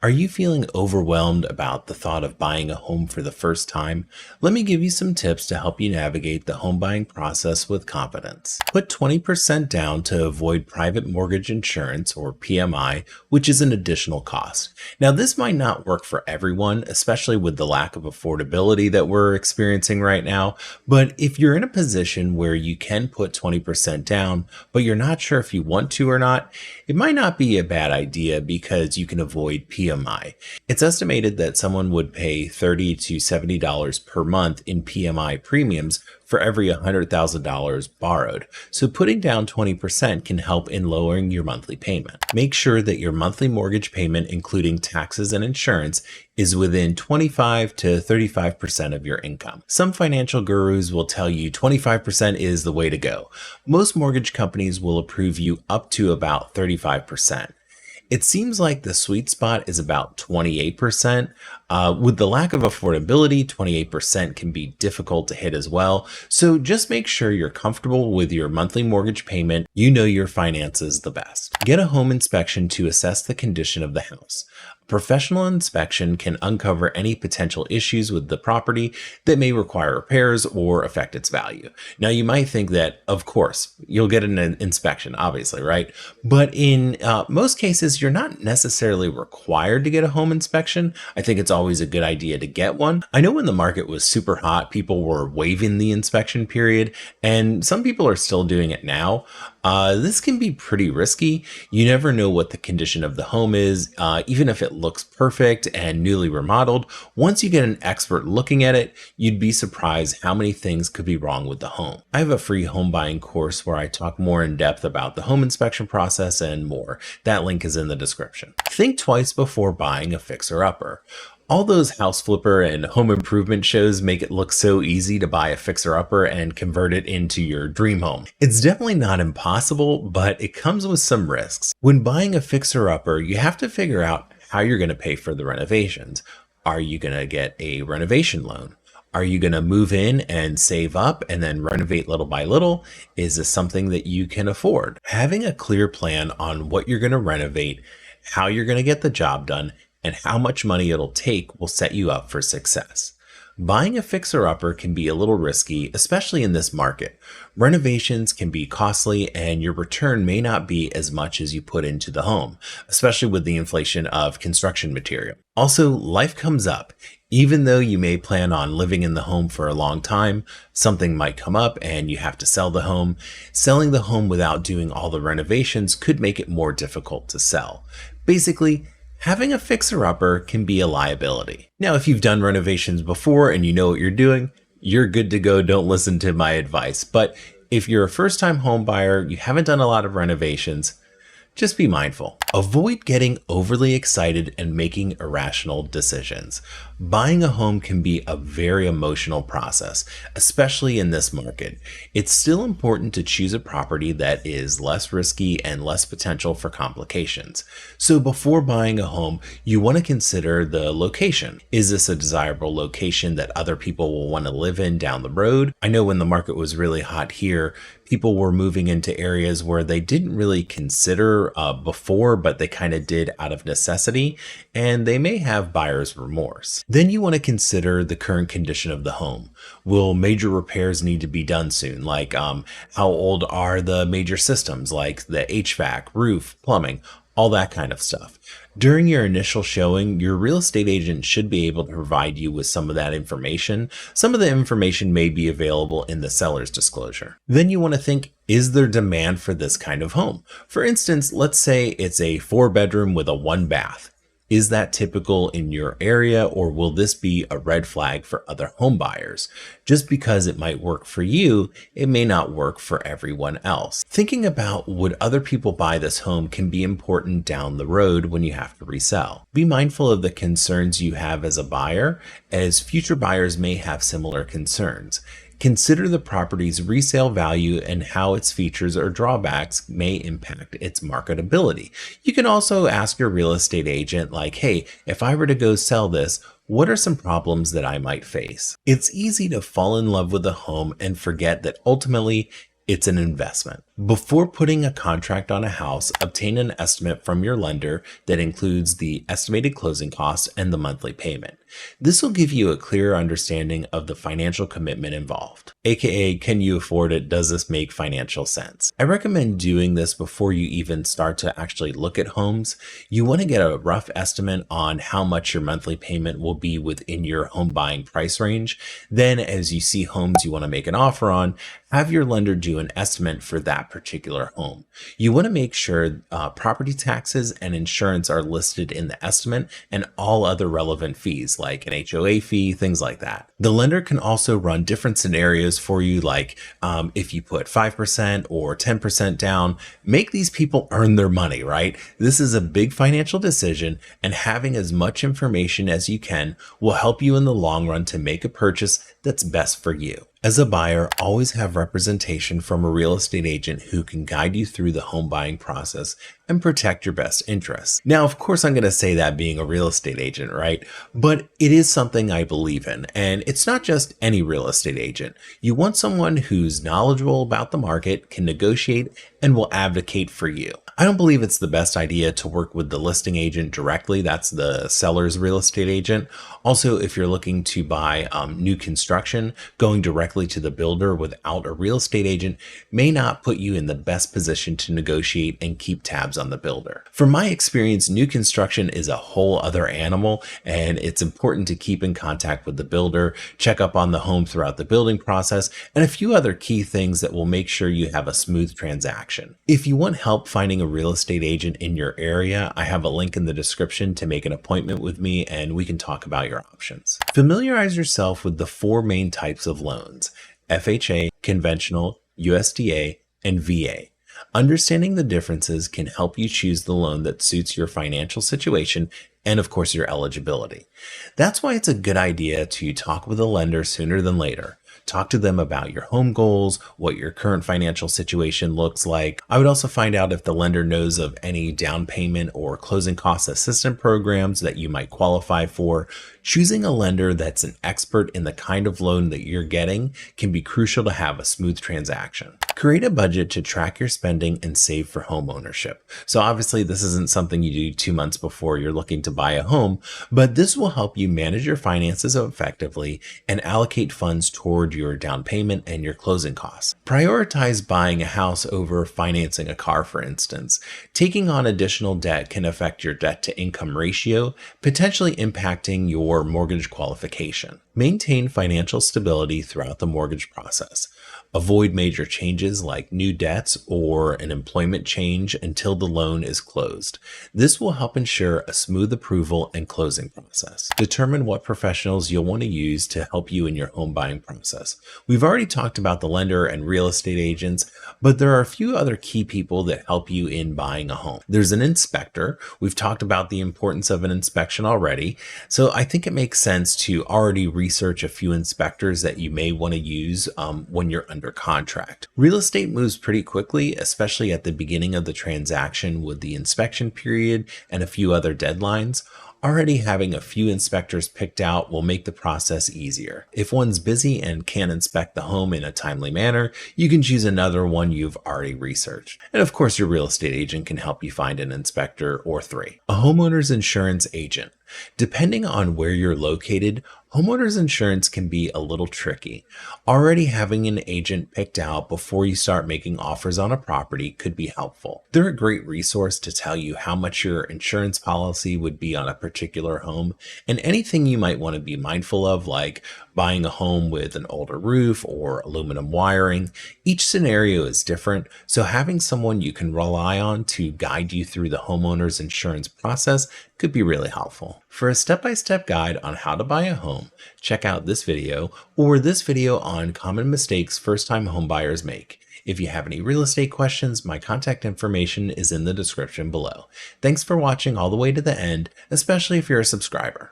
Are you feeling overwhelmed about the thought of buying a home for the first time? Let me give you some tips to help you navigate the home buying process with confidence. Put 20% down to avoid private mortgage insurance or PMI, which is an additional cost. Now, this might not work for everyone, especially with the lack of affordability that we're experiencing right now. But if you're in a position where you can put 20% down, but you're not sure if you want to or not, it might not be a bad idea because you can avoid PMI. It's estimated that someone would pay $30 to $70 per month in PMI premiums for every $100,000 borrowed. So putting down 20% can help in lowering your monthly payment. Make sure that your monthly mortgage payment, including taxes and insurance, is within 25 to 35% of your income. Some financial gurus will tell you 25% is the way to go. Most mortgage companies will approve you up to about 35%. It seems like the sweet spot is about 28%. With the lack of affordability, 28% can be difficult to hit as well. So just make sure you're comfortable with your monthly mortgage payment. You know your finances the best. Get a home inspection to assess the condition of the house. Professional inspection can uncover any potential issues with the property that may require repairs or affect its value. Now, you might think that, of course, you'll get an inspection, obviously, right? But in most cases, you're not necessarily required to get a home inspection. I think it's always a good idea to get one. I know when the market was super hot, people were waiving the inspection period, and some people are still doing it now. This can be pretty risky. You never know what the condition of the home is, even if it looks perfect and newly remodeled. Once you get an expert looking at it, you'd be surprised how many things could be wrong with the home. I have a free home buying course where I talk more in depth about the home inspection process and more. That link is in the description. Think twice before buying a fixer-upper. All those house flipper and home improvement shows make it look so easy to buy a fixer-upper and convert it into your dream home. It's definitely not impossible, but it comes with some risks. When buying a fixer-upper, you have to figure out how you're going to pay for the renovations. Are you going to get a renovation loan? Are you going to move in and save up and then renovate little by little? Is this something that you can afford? Having a clear plan on what you're going to renovate, how you're going to get the job done, and how much money it'll take will set you up for success. Buying a fixer-upper can be a little risky, especially in this market. Renovations can be costly and your return may not be as much as you put into the home, especially with the inflation of construction material. Also, life comes up. Even though you may plan on living in the home for a long time, something might come up and you have to sell the home. Selling the home without doing all the renovations could make it more difficult to sell. Basically, having a fixer-upper can be a liability. Now, if you've done renovations before and you know what you're doing, you're good to go. Don't listen to my advice. But if you're a first-time home buyer, you haven't done a lot of renovations, just be mindful. Avoid getting overly excited and making irrational decisions. Buying a home can be a very emotional process, especially in this market. It's still important to choose a property that is less risky and less potential for complications. So before buying a home, you want to consider the location. Is this a desirable location that other people will want to live in down the road? I know when the market was really hot here, people were moving into areas where they didn't really consider before, but they kind of did out of necessity, and they may have buyer's remorse. Then you want to consider the current condition of the home. Will major repairs need to be done soon? Like how old are the major systems, like the HVAC, roof, plumbing, all that kind of stuff. During your initial showing, your real estate agent should be able to provide you with some of that information. Some of the information may be available in the seller's disclosure. Then you want to think, is there demand for this kind of home? For instance, let's say it's a 4-bedroom with a 1-bath. Is that typical in your area, or will this be a red flag for other home buyers? Just because it might work for you, it may not work for everyone else. Thinking about would other people buy this home can be important down the road when you have to resell. Be mindful of the concerns you have as a buyer, as future buyers may have similar concerns. Consider the property's resale value and how its features or drawbacks may impact its marketability. You can also ask your real estate agent, like, hey, if I were to go sell this, what are some problems that I might face? It's easy to fall in love with a home and forget that ultimately It's an investment. Before putting a contract on a house, obtain an estimate from your lender that includes the estimated closing costs and the monthly payment. This will give you a clearer understanding of the financial commitment involved. AKA, can you afford it? Does this make financial sense? I recommend doing this before you even start to actually look at homes. You want to get a rough estimate on how much your monthly payment will be within your home buying price range. Then, as you see homes you want to make an offer on, have your lender do an estimate for that particular home. You want to make sure property taxes and insurance are listed in the estimate and all other relevant fees like an HOA fee, things like that. The lender can also run different scenarios for you, like if you put 5% or 10% down, make these people earn their money, right? This is a big financial decision, and having as much information as you can will help you in the long run to make a purchase that's best for you. As a buyer, always have representation from a real estate agent who can guide you through the home buying process and protect your best interests. Now, of course, I'm going to say that being a real estate agent, right? But it is something I believe in, and it's not just any real estate agent. You want someone who's knowledgeable about the market, can negotiate, and will advocate for you. I don't believe it's the best idea to work with the listing agent directly. That's the seller's real estate agent. Also, if you're looking to buy new construction, going directly to the builder without a real estate agent may not put you in the best position to negotiate and keep tabs on the builder. From my experience, new construction is a whole other animal, and it's important to keep in contact with the builder, check up on the home throughout the building process, and a few other key things that will make sure you have a smooth transaction. If you want help finding a real estate agent in your area, I have a link in the description to make an appointment with me, and we can talk about your options. Familiarize yourself with the 4 main types of loans: FHA, conventional, USDA, and VA. Understanding the differences can help you choose the loan that suits your financial situation and, of course, your eligibility. That's why it's a good idea to talk with a lender sooner than later. Talk to them about your home goals, what your current financial situation looks like. I would also find out if the lender knows of any down payment or closing cost assistance programs that you might qualify for. Choosing a lender that's an expert in the kind of loan that you're getting can be crucial to have a smooth transaction. Create a budget to track your spending and save for home ownership. So obviously this isn't something you do 2 months before you're looking to buy a home, but this will help you manage your finances effectively and allocate funds toward your down payment and your closing costs. Prioritize buying a house over financing a car, for instance. Taking on additional debt can affect your debt to income ratio, potentially impacting your mortgage qualification. Maintain financial stability throughout the mortgage process. Avoid major changes like new debts or an employment change until the loan is closed. This will help ensure a smooth approval and closing process. Determine what professionals you'll want to use to help you in your home buying process. We've already talked about the lender and real estate agents, but there are a few other key people that help you in buying a home. There's an inspector. We've talked about the importance of an inspection already, so I think it makes sense to already research a few inspectors that you may want to use when you're under contract. Real estate moves pretty quickly, especially at the beginning of the transaction with the inspection period and a few other deadlines. Already having a few inspectors picked out will make the process easier. If one's busy and can't inspect the home in a timely manner, you can choose another one you've already researched. And of course, your real estate agent can help you find an inspector or 3. A homeowner's insurance agent. Depending on where you're located, homeowner's insurance can be a little tricky. Already having an agent picked out before you start making offers on a property could be helpful. They're a great resource to tell you how much your insurance policy would be on a particular home and anything you might want to be mindful of, like buying a home with an older roof or aluminum wiring. Each scenario is different, so having someone you can rely on to guide you through the homeowner's insurance process could be really helpful. For a step-by-step guide on how to buy a home, check out this video or this video on common mistakes first-time homebuyers make. If you have any real estate questions, my contact information is in the description below. Thanks for watching all the way to the end, especially if you're a subscriber.